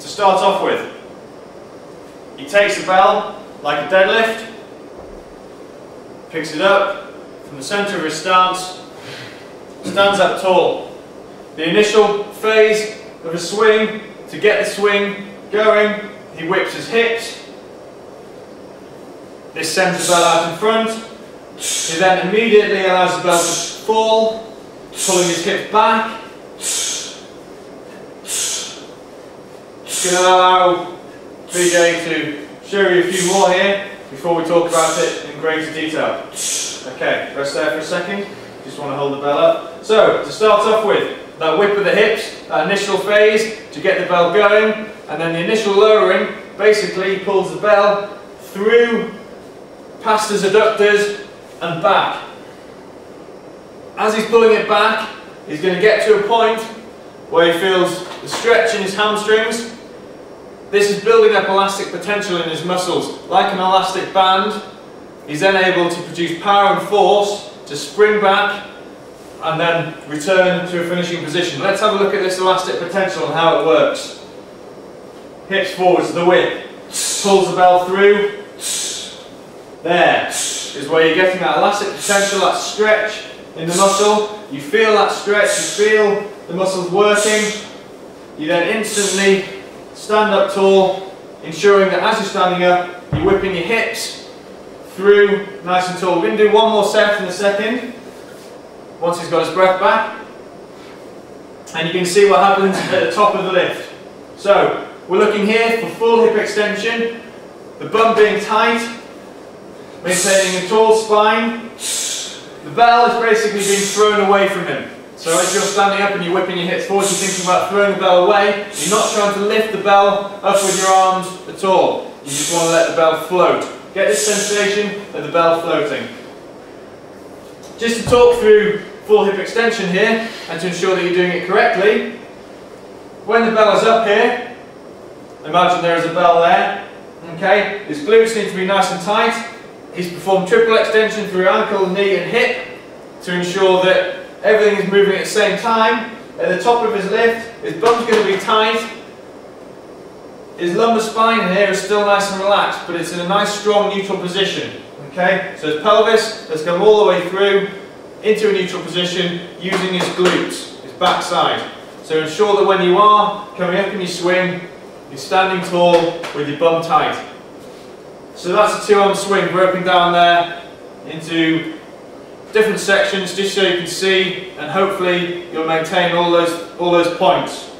to start off with, he takes the bell like a deadlift, picks it up from the centre of his stance, stands up tall. The initial phase of a swing, to get the swing going, he whips his hips. This sends the bell out in front. He then immediately allows the bell to fall, pulling his hips back. Just going to allow BJ to show you a few more here before we talk about it in greater detail. Okay, rest there for a second. Just want to hold the bell up. So, to start off with, that whip of the hips, that initial phase to get the bell going, and then the initial lowering, basically pulls the bell through, past his adductors and back. As he's pulling it back, he's going to get to a point where he feels the stretch in his hamstrings. This is building up elastic potential in his muscles. Like an elastic band, he's then able to produce power and force to spring back and then return to a finishing position. Let's have a look at this elastic potential and how it works. Hips forwards, the whip, pulls the bell through. There is where you're getting that elastic potential, that stretch in the muscle. You feel that stretch, you feel the muscles working. You then instantly stand up tall, ensuring that as you're standing up, you're whipping your hips through nice and tall. We're going to do one more set in a second, once he's got his breath back. And you can see what happens at the top of the lift. So, we're looking here for full hip extension, the bum being tight, maintaining a tall spine. The bell is basically being thrown away from him. So as you're standing up and you're whipping your hips forward, you're thinking about throwing the bell away. You're not trying to lift the bell up with your arms at all. You just want to let the bell float. Get this sensation of the bell floating. Just to talk through full hip extension here, and to ensure that you're doing it correctly, when the bell is up here, imagine there is a bell there, okay? His glutes need to be nice and tight. He's performed triple extension through ankle, knee and hip to ensure that everything is moving at the same time. At the top of his lift, his bum's going to be tight. His lumbar spine here is still nice and relaxed, but it's in a nice strong neutral position. Okay? So his pelvis has come all the way through into a neutral position using his glutes, his backside. So ensure that when you are coming up in your swing, you're standing tall with your bum tight. So that's a two-arm swing broken down there into different sections just so you can see, and hopefully you'll maintain all those points.